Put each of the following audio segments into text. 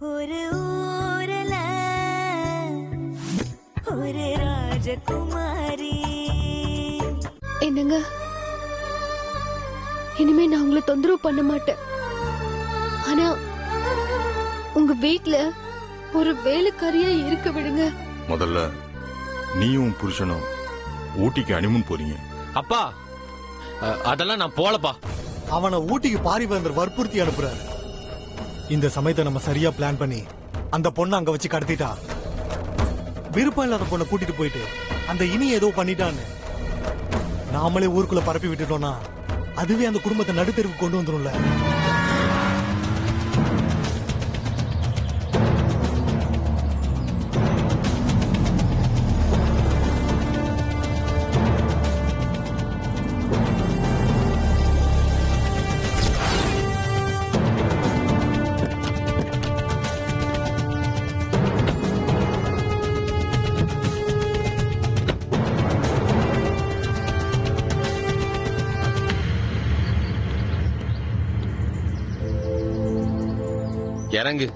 ஒரு ஊரல ஒரு ராஜகுமாரி. என்னங்க, இனிமே நான் உங்களை தொந்தரவு பண்ண மாட்டேன். ஆனா உங்க வீட்ல ஒரு வேலைக்காரியா இருக்க விடுங்க. முதல்ல நீயும் புருஷனும் ஊட்டிக்கு அனிமுன் போறீங்க. அப்பா அதெல்லாம் நான் போலப்பா. அவனை ஊட்டிக்கு பாரிவேந்தர் வற்புறுத்தி அனுப்புறாரு. இந்த சமயத்தை நம்ம சரியா பிளான் பண்ணி அந்த பொண்ணை அங்க வச்சு கடத்திட்டா, விருப்பம் இல்லாத பொண்ணை கூட்டிட்டு போயிட்டு அந்த இனி ஏதோ பண்ணிட்டான்னு நாமளே ஊருக்குள்ள பரப்பி விட்டுட்டோம்னா அதுவே அந்த குடும்பத்தை நடுத்தெருவுக்கு கொண்டு வந்துரும்ல. இறங்கு.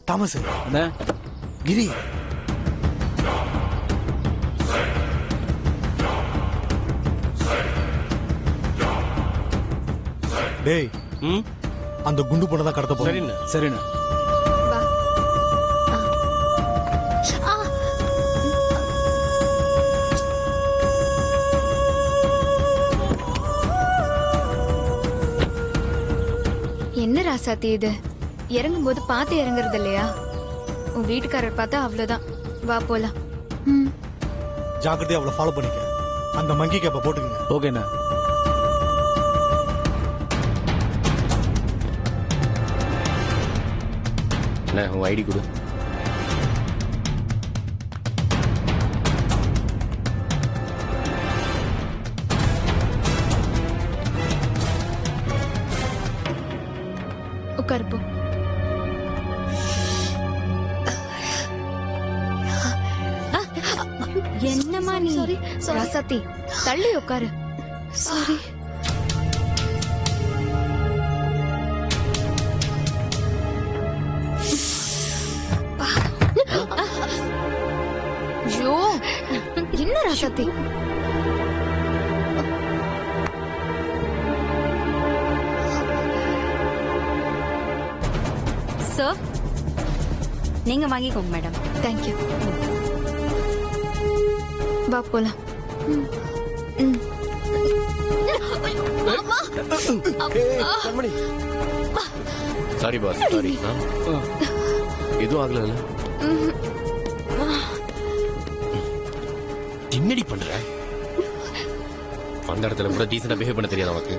தாமஸ், கிரி, டேய், அந்த குண்டு பொண்ணை தான் கடத்த போறேன். சரிண்ணா. என்ன ராசாத்தி இது? இறங்கும் போது பார்த்து இறங்குறது இல்லையா? உன் வீட்டுக்காரர் பார்த்தா அவ்வளவுதான். வா போலாம். ஜாக்கிரதையா அவளை ஃபாலோ பண்ணிக்க. அந்த மங்கி கேப்ப போட்டுக்கங்க. ஓகேண்ணா. உன் ஐடி கொடு. உட்காருப்போ. என்னம்மா நீ? ராசாத்தி, தள்ளி உட்காரு. சாரி. ஐயோ, என்ன ராசாத்தி? சார், நீங்க வாங்கிக்கோங்க மேடம். தேங்க்யூ. வா போலாம். Sorry boss, sorry. எதுவும் ஆகல. என்னடி பண்ற? அந்த இடத்துல கூட டீசெண்டா பிஹேவ் பண்ண தெரியாது உனக்கு?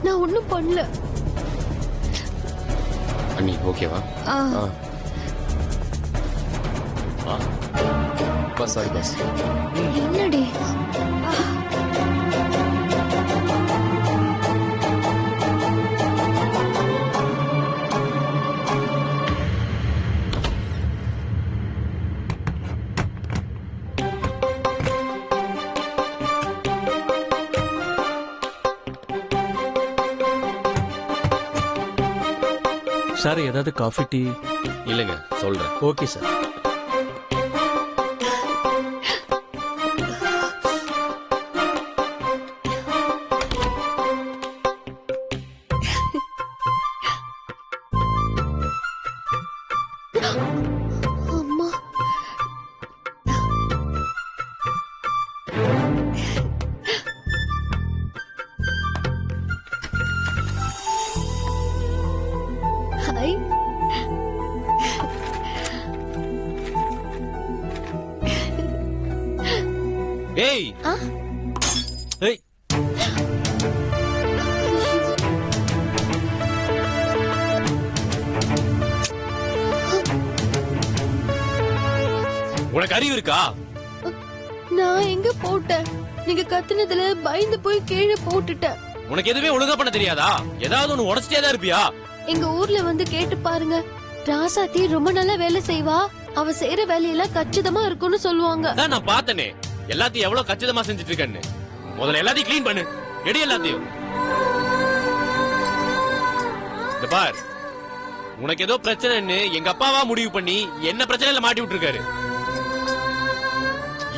நான் ஒண்ணும் பண்ணல. அண்ணி ஓகேவா? Bus, sorry bus. என்னடி? சார், ஏதாவது காஃபி டீ? இல்லைங்க, சொல்றேன். Okay sir. அம்மா, ஹாய். ஏய், ஏய், உனக்கு அறிவு இருக்கா? நான் எங்க போட்டேன்? நீங்க கத்துனதுல பயந்து போய் கீழே போட்டுட்டேன். உனக்கு எதுவுமே ஒழுங்கா பண்ண தெரியாதா? ஏதாவது ஒண்ணு உடச்சிட்டே தான் இருப்பியா? எங்க ஊர்ல வந்து கேட்டு பாருங்க. ராசாத்தி ரொம்ப நல்லா வேலை செய்வா. அவ செய்யற வேலையெல்லாம் கச்சிதமா இருக்கும்னு சொல்லுவாங்க. அதான் நான் பார்த்தனே எல்லாத்தையும் எவ்வளவு கச்சிதமா செஞ்சுட்டு இருக்கேன்னு. முதல்ல எல்லாத்தையும் க்ளீன் பண்ணு, எடி எல்லாத்தையும். இந்த பார், உனக்கு ஏதோ பிரச்சனைன்னு எங்க அப்பாவா முடிவு பண்ணி என்ன பிரச்சனையில மாட்டி விட்டுருக்காரு.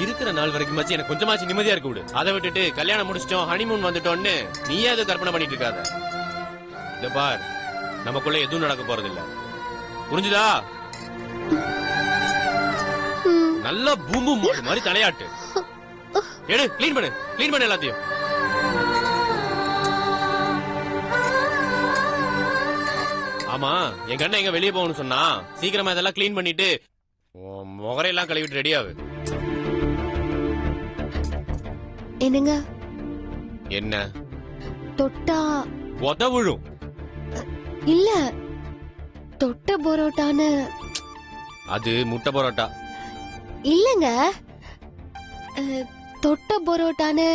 இருக்கிற நாள் வரைக்கும் எனக்கு கொஞ்சமாச்சு நிம்மதியா இருக்க விடு. அதை விட்டுட்டு கல்யாணம் முடிச்சிட்டோம், ஹனிமூன் வந்துட்டோம்னு நீயே ஏதோ கற்பனை பண்ணிட்டு இருக்காத. இந்த பார், நமக்குள்ள எதுவும் நடக்க போறது இல்ல, புரிஞ்சுதா? நல்ல பூம்பு மாடு மாதிரி தலையாட்டு. எடு, க்ளீன் பண்ணு எல்லாத்தையும். ஆமா, என் கண்ணை எங்க வெளியே போகணும்னு சொன்னா சீக்கிரமா இதெல்லாம் க்ளீன் பண்ணிட்டு முகரையெல்லாம் கழுவிட்டு ரெடி ஆகு. என்னங்க? என்ன? தொட்டா உதவுழும். இல்ல, தொட்ட பரோட்டான்னு. அது முட்டை பரோட்டா இல்லங்க, தொட்ட பரோட்டான்னு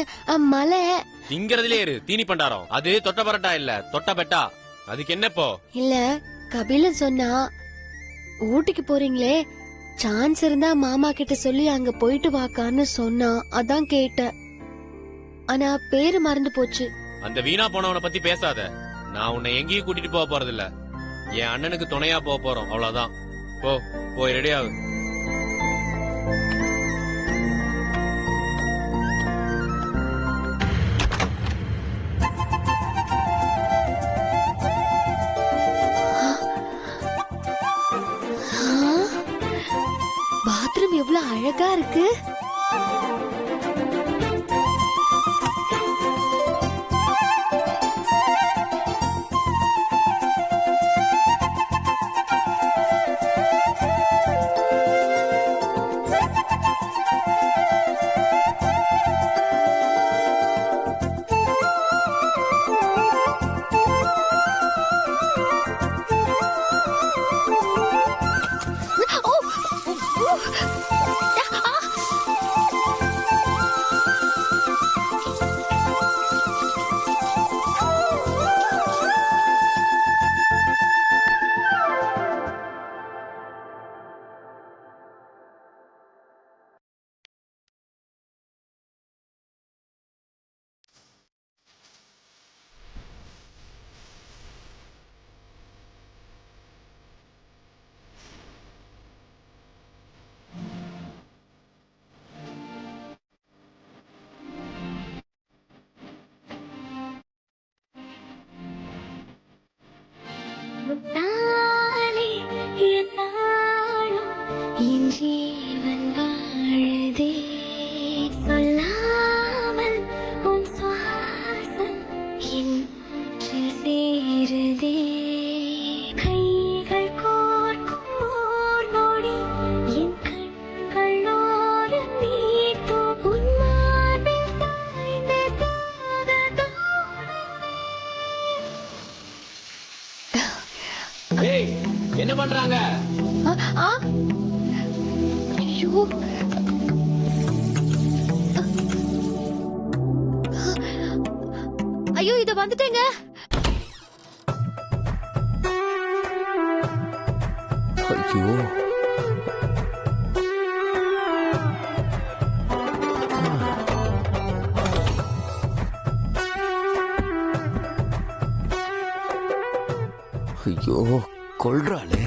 மலை. திங்கறதுலே இரு, தீனி பண்டாரம். அது தொட்ட பரோட்டா இல்ல, தொட்ட பெட்டா. அதுக்கு என்னப்போ? இல்ல, கபிலன் சொன்னா ஊட்டிக்கு போறீங்களே, சான்ஸ் இருந்தா மாமா கிட்ட சொல்லி அங்க போயிட்டு வாக்கான்னு சொன்னா, அதான் கேட்டேன். ஆனா பேரு மறந்து போச்சு. அந்த வீணா போனவனை பத்தி பேசாத. நான் உன்னை எங்கேயும் கூட்டிட்டு போக போறது இல்ல. என் அண்ணனுக்கு துணையா போக போறோம், அவ்வளவுதான். போய் ரெடி ஆகு. பாத்ரூம் எவ்வளவு அழகா இருக்கு. முட்டாளே என்னாலும் என் ஜீவன் வாழுதே, சொல்லாமல் உன் சுவாசம் என் மூச்சில் சேருதே, கைகள் கோர்க்கும் ஓர் நொடி என் கண்களோடு நீத்தோ, உன் மார்பில் சாய்ந்து போக ஏய், என்ன பண்றாங்க? ஐயோ, ஐயோ, இத வந்துட்டேங்க. ஐயோ, ஐயோ, கொல்றாளே.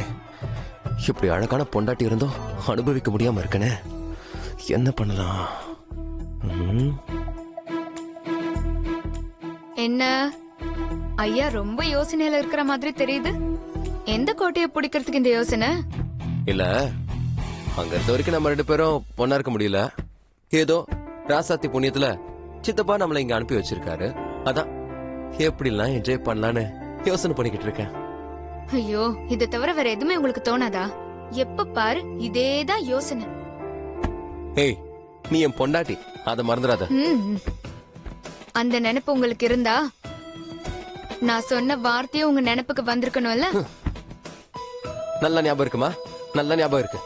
இப்படி அழகான பொண்டாட்டி இருந்தோம் அனுபவிக்க முடியாம இருக்கனே. என்ன பண்ணலாம்? என்ன ஐயா, ரொம்ப யோசனையில இருக்கிற மாதிரி தெரியுது. எந்த கோட்டையை பிடிக்கிறதுக்கு இந்த யோசனை? இல்ல, அங்க இருந்த வரைக்கும் நம்ம 2 பேரும் பொண்ணா இருக்க முடியல. ஏதோ ராசாத்தி புண்ணியத்துல சித்தப்பா நம்மள இங்க அனுப்பி வச்சிருக்காரு. அதான் எப்படிலாம் என்ஜாய் பண்ணலான்னு யோசனை பண்ணிக்கிட்டு இருக்கேன். ஐயோ, இதை தவிர வேற எதுவுமே உங்களுக்கு தோணாதா? எப்ப பாரு இதேதான் யோசனை. ஏய், நீ என் பொண்டாட்டி, அத மறந்துடாத. அந்த நினைப்பு உங்களுக்கு இருந்தா நான் சொன்ன வார்த்தையும் உங்க நினைப்புக்கு வந்திருக்கணும்ல. நல்லா ஞாபகம் இருக்குமா? நல்லா ஞாபகம் இருக்கு.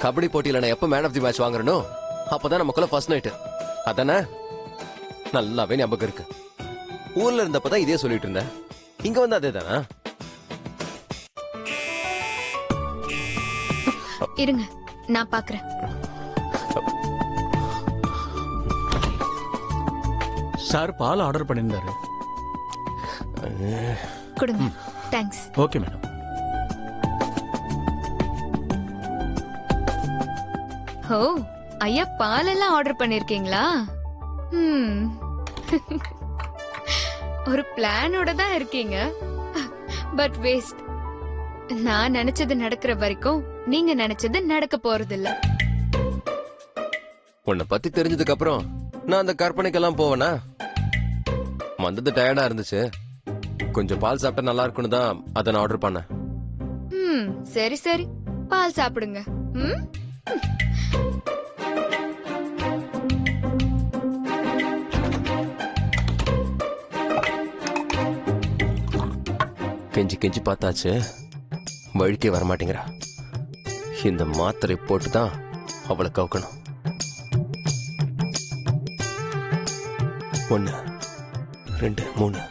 கபடி போட்டியில நான் எப்ப மேன் ஆஃப் தி மேட்ச் வாங்குறனோ அப்பதான் நமக்குள்ள ஃபர்ஸ்ட் நைட். அதானே? நல்லாவே ஞாபகம் இருக்கு. ஊர்ல இருந்தப்பதான் இதே சொல்லிட்டு இருந்தேன். இங்க வந்து அதே தானா? இருங்க நான் பாக்குறேன். சார் பால் ஆர்டர் பண்ணியிருந்தாரு. கொடுங்க. தேங்க்ஸ். Okay madam. ஓ ஐயா பாலெல்லாம் ஆர்டர் பண்ணிருக்கீங்களா? ஒரு பிளானோட தான் இருக்கீங்க. But waste. நான் நினைச்சது நடக்கிற வரைக்கும் நீங்க நினைச்சது நடக்க போறதில்ல. உன்னை பத்தி தெரிஞ்சதுக்கு அப்புறம் நான் அந்த கற்பனைக்கெல்லாம் போவேனா? வந்தது டயர்டா இருந்துச்சு, கொஞ்சம் பால் சாப்பிட்டா நல்லா இருக்கும்னு தான் அதை நான் ஆர்டர் பண்ணேன். சரி சரி பால் சாப்பிடுங்க. கெஞ்சி கெஞ்சி பார்த்தாச்சு, வழிக்கே வரமாட்டேங்கிறா. இந்த மாத்திரை போட்டு தான் அவளை கவுக்கணும். 1 2 3.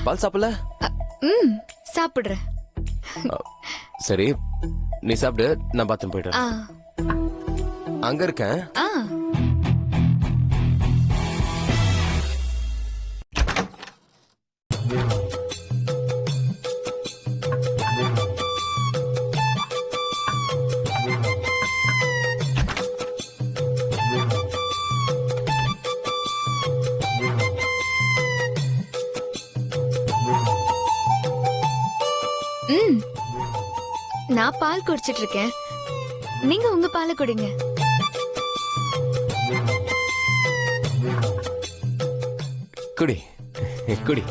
பால் சாப்பிடல? சாப்பிடுறேன். சரி நீ சாப்பிடு, நான் பாத்ரூம் போயிட்டு அங்க இருக்கேன். நான் பால் குடிச்சிட்டு இருக்கேன், நீங்க உங்க பாலை குடிங்க. குடி குடி.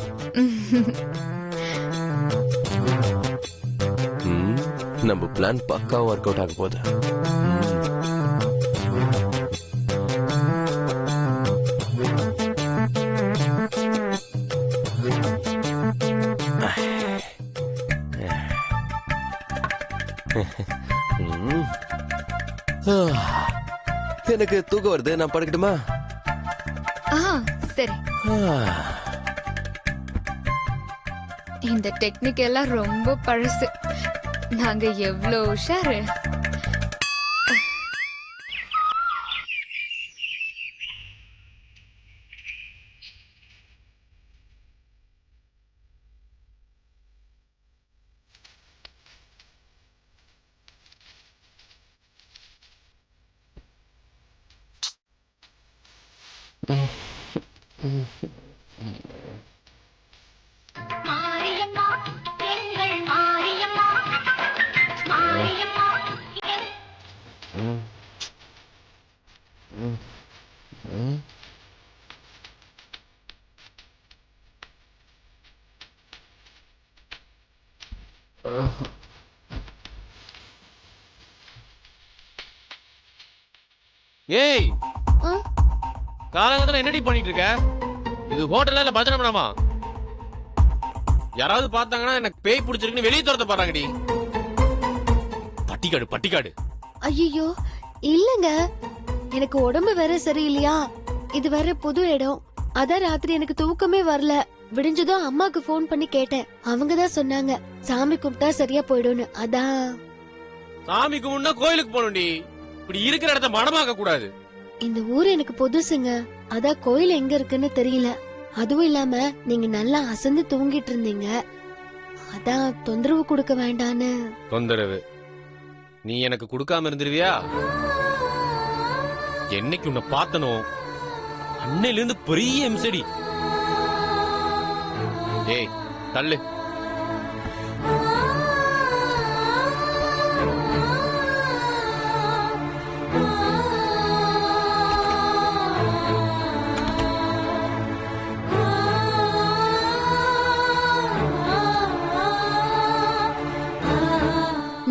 நம்ம பிளான் பக்கா ஒர்க் அவுட் ஆக போகுது. எனக்கு தூக்கம் வருது, நான் படுக்கட்டுமா? சரி. இந்த டெக்னிக் எல்லாம் ரொம்ப பழசு, நாங்க எவ்வளவு உஷாரு. மாரியம்மா எங்கள் மாரியம்மா மாரியம்மா ஏய் காலங்கத்துல என்னடி பண்ணிட்டு இருக்க? இது ஹோட்டல்ல இல்ல பஜனை பண்ணாமா? யாராவது பார்த்தாங்கன்னா எனக்கு பேய் பிடிச்சிருக்குன்னு வெளியே துரத்த பாருங்கடி. பட்டிக்காடு பட்டிக்காடு. ஐயோ இல்லங்க, எனக்கு உடம்பு வேற சரியில்லையா, இது வேற புது இடம், அதான் ராத்திரி எனக்கு தூக்கமே வரல. விடிஞ்சதும் அம்மாக்கு போன் பண்ணி கேட்டேன், அவங்கதான் சொன்னாங்க சாமி கும்பிட்டா சரியா போயிடும்னு. அதான். சாமி கும்பிட்டா கோயிலுக்கு போகணும்டி, இப்படி இருக்கிற இடத்த மனமாக்க கூடாது. இந்த ஊர் எனக்கு புதுசுங்க, அதான் கோயில் எங்க இருக்குன்னு தெரியல. அதுவும் இல்லாம நீங்க நல்லா அசந்து தூங்கிட்டு இருந்தீங்க, அதான் தொந்தரவு கொடுக்க வேண்டான்னு. தொந்தரவு நீ எனக்கு கொடுக்காம இருந்துருவியா? என்னைக்கு உன்னை பார்த்தனோ அன்னையில இருந்து பெரிய எம்சடி. ஏய் தள்ளு.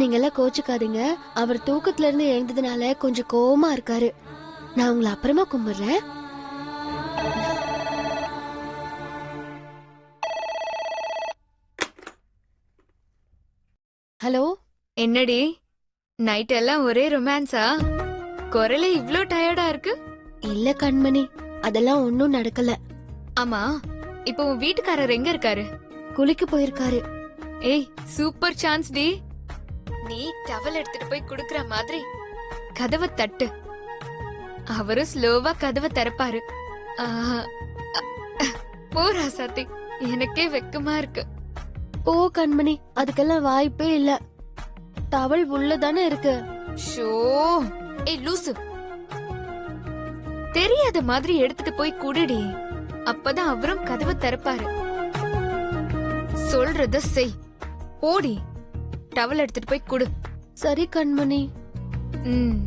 நீங்க எல்லாம் கோச்சுக்காதீங்க, அவர் தூக்கத்துல இருந்து எழுந்ததுனால கொஞ்சம் கோவமா இருக்காரு. நான் உங்களை அப்புறமா கும்பிடுறேன். ஹலோ. என்னடி நைட் எல்லாம் ஒரே ரொமான்ஸா? குரலே இவ்ளோ டயர்டா இருக்கு? இல்ல கண்மணி, அதெல்லாம் ஒன்னும் நடக்கல. ஆமா, இப்போ உன் வீட்டுக்காரர் எங்க இருக்காரு? குளிக்க போயிருக்காரு. ஏய், சூப்பர் சான்ஸ் டி. நீ டவல் எடுத்துட்டு போய் குடுக்கற மாதிரி கதவை தட்டு. அவரு ஸ்லோவா கதவை திறப்பாரு. போறா சாத்தி, எனக்கே வெக்கமா இருக்கு. போ கண்மணி, அதுக்கெல்லாம் வாய்ப்பே இல்ல. டவல் உள்ளதானே இருக்கு. ஷோ, ஏய் லூசு, தெரியாத மாதிரி எடுத்துட்டு போய் குடுடி. அப்பதான் அவரும் கதவை திறப்பாரு. சொல்றத செய். போடி, டவல் எடுத்துட்டு போய் குடு. சரி கண்மணி. ம்.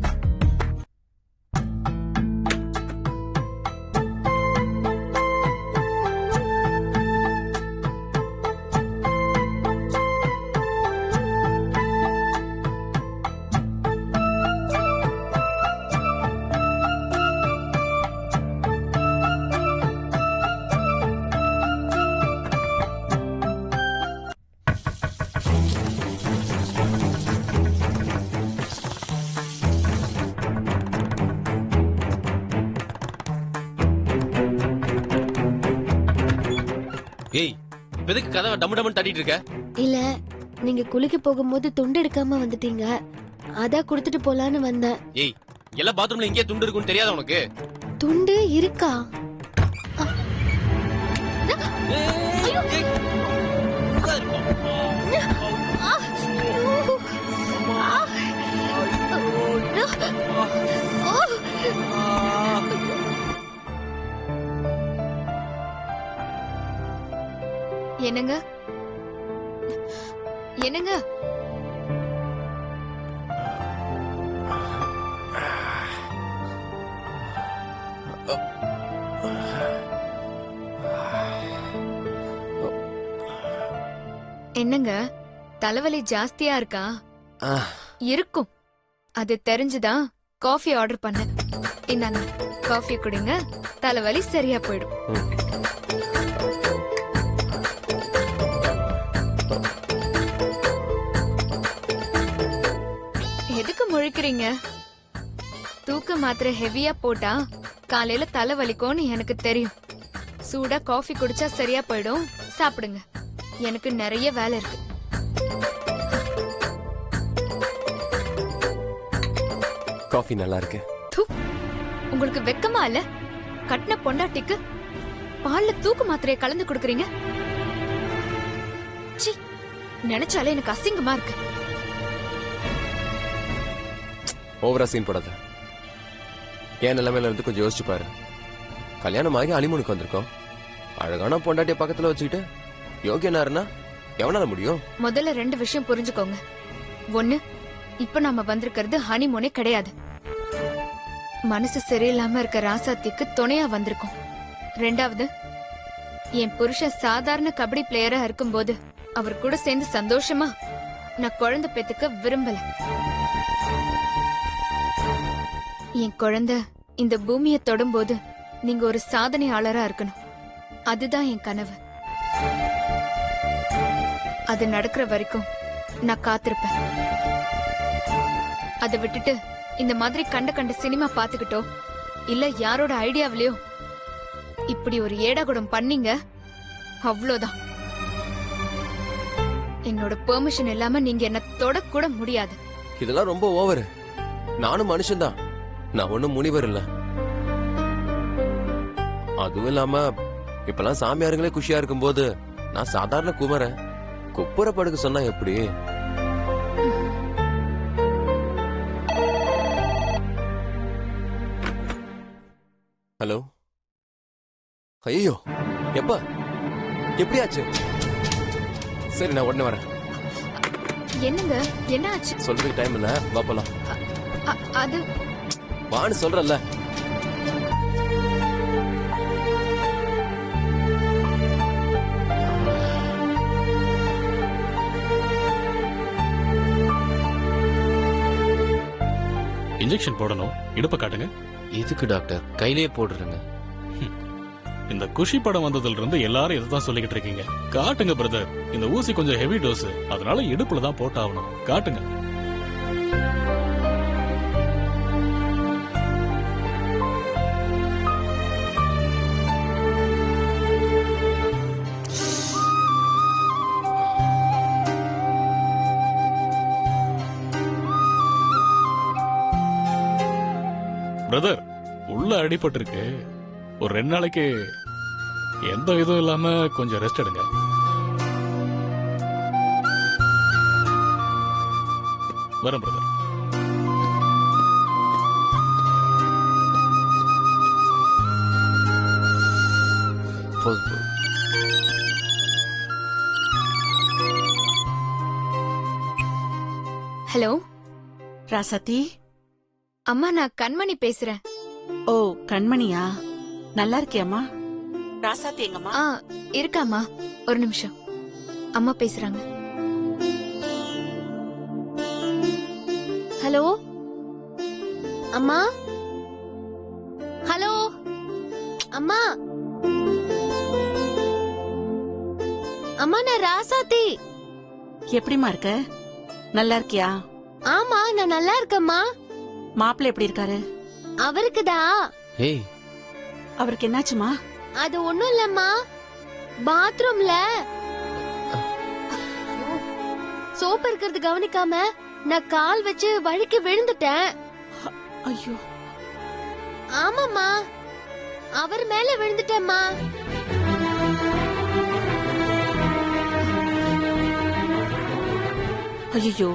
ஏய், இப்ப எதுக்கு கதவை டம்மு டம்முன்னு தட்டிட்டு இருக்க? இல்ல, நீங்க குளிக்க போகும்போது துண்டு எடுக்காம வந்துட்டீங்க. அதான் குடுத்துட்டு போலான்னு வந்தேன். ஏய், எல்லா பாத்ரூம்ல இங்கே துண்டு இருக்குன்னு தெரியாத உனக்கு? துண்டு இருக்கா? என்னங்க என்னங்க? என்னங்க, தலைவலி ஜாஸ்தியா இருக்கா? இருக்கும், அது தெரிஞ்சுதான் காஃபி ஆர்டர் பண்ண. இந்தாங்க காஃபி குடிங்க, தலைவலி சரியா போயிடும். எதுக்கு முழிக்கிறீங்க? தூக்க மாத்திரை ஹெவியா போட்டா காலையில தலை வலிக்கும்னு எனக்கு தெரியும். சூடா காஃபி குடிச்சா சரியா போயிடும். சாப்பிடுங்க, எனக்கு நிறைய வேலை இருக்கு. காஃபி நல்லா இருக்கு. உங்களுக்கு வெக்கமா இல்ல? கட்டின பொண்டாட்டிக்கு பால்ல தூக்கு மாத்திரையை கலந்து கொடுக்கறீங்க. சி, நினைச்சாலே எனக்கு அசிங்கமா இருக்கு. ஓவரா சீன் போடாத. ஏன் நிலைமையில இருந்து கொஞ்சம் யோசிச்சு பாரு. கல்யாணம் ஆகி ஹனிமூனுக்கு வந்திருக்கோம். அழகான பொண்டாட்டிய பக்கத்துல வச்சுக்கிட்டு யோகியனாருன்னா எவனால முடியும்? முதல்ல 2 விஷயம் புரிஞ்சுக்கோங்க. ஒண்ணு, இப்ப நாம வந்திருக்கிறது ஹனிமூனே கிடையாது. மனசு சரியில்லாம இருக்க ராசாத்திக்கு துணையா வந்திருக்கோம். 2வது, என் புருஷன் சாதாரண கபடி பிளேயரா இருக்கும்போது அவர் கூட சேர்ந்து சந்தோஷமா நான் குழந்தை பெத்துக்க விரும்பல. என் குழந்தை இந்த பூமியை தொடும்போது நீங்க ஒரு சாதனையாளரா இருக்கணும். அதுதான் என் கனவு. அது நடக்கிற வரைக்கும் நான் காத்திருப்பேன். அதை விட்டுட்டு இந்த மாதிரி கண்ட சினிமா பாத்துக்கிட்டோ இல்ல யாரோட ஐடியாவிலயோ இப்படி ஒரு ஏடாகுடம் பண்ணீங்க, அவ்வளவுதான். என்னோட பெர்மிஷன் இல்லாம நீங்க என்ன தொடக்கூட முடியாது. இதெல்லாம் ரொம்ப ஓவர். நானும் மனுஷன்தான், நான் ஒண்ணும் முனிவர் இல்ல. அதுவும் இல்லாம இப்பெல்லாம் சாமியாருங்களே குஷியா இருக்கும்போது நான் சாதாரண குமரன் குப்புற படுக்க சொன்னா எப்படி? ஹலோ. ஐயோ, எப்ப எப்படி ஆச்சு? சரி, நான் உடனே வரேன். என்னங்க, என்ன ஆச்சு? சொல்றதுக்கு டைம் இல்ல, வா போலாம். அது வான்னு சொல்றல்ல. இன்ஜெக்ஷன் போடணும், இடுப்ப காட்டுங்க. எதுக்கு டாக்டர்? கையிலே போடுறேங்க. இந்த குஷி படம் வந்ததுல இருந்து எல்லாரும் இதைதான் சொல்லிக்கிட்டு இருக்கீங்க. காட்டுங்க பிரதர், இந்த ஊசி கொஞ்சம் ஹெவி டோஸ், அதனால இடுப்புல தான் போட்டாகணும். காட்டுங்க. பிரதர், உள்ள அடிபட்டிருக்கு. ஒரு 2 நாளைக்கு எந்த இதுவும் இல்லாம கொஞ்சம் ரெஸ்ட் எடுங்க. வரேன் பிரதர். ஹலோ ராசாத்தி. அம்மா, நான் கண்மணி பேசுறேன். ஓ, கண்மணியா? நல்லா இருக்கியாம்மா? ராசாத்தி எங்கம்மா? ஆ, இருக்காம்மா. ஒரு நிமிஷம். அம்மா பேசுறாங்க. ஹலோ அம்மா. ஹலோ அம்மா. அம்மா, நான் ராசாத்தி. எப்படிம்மா இருக்க? நல்லா இருக்கியா? ஆமா, நான் நல்லா இருக்கேம்மா. மாப்பிள்ளை எப்படி இருக்காரு? அவருக்குதா? ஏய், அவருக்கு என்னாச்சுமா? அது ஒண்ணும் இல்லம்மா, பாத்ரூம்ல சோப்பு இருக்கிறது கவனிக்காம நான் கால் வச்சு வழுக்கி விழுந்துட்டேன். ஐயோ. ஆமாம்மா, அவர் மேல விழுந்துட்டேம்மா. ஐயோ,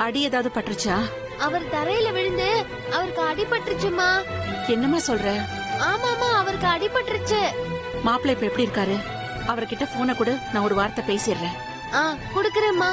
அடி ஏதாவது பட்டுருச்சா? அவர் தரையில விழுந்து அவருக்கு அடிபட்டுருச்சுமா. என்னம்மா சொல்ற? ஆமாமா, அவருக்கு அடிபட்டுருச்சு. மாப்பிள்ளை இப்ப எப்படி இருக்காரு? அவர்கிட்ட போனை கொடு, நான் ஒரு வார்த்தை பேசிடுறேன். குடுக்கறேம்மா.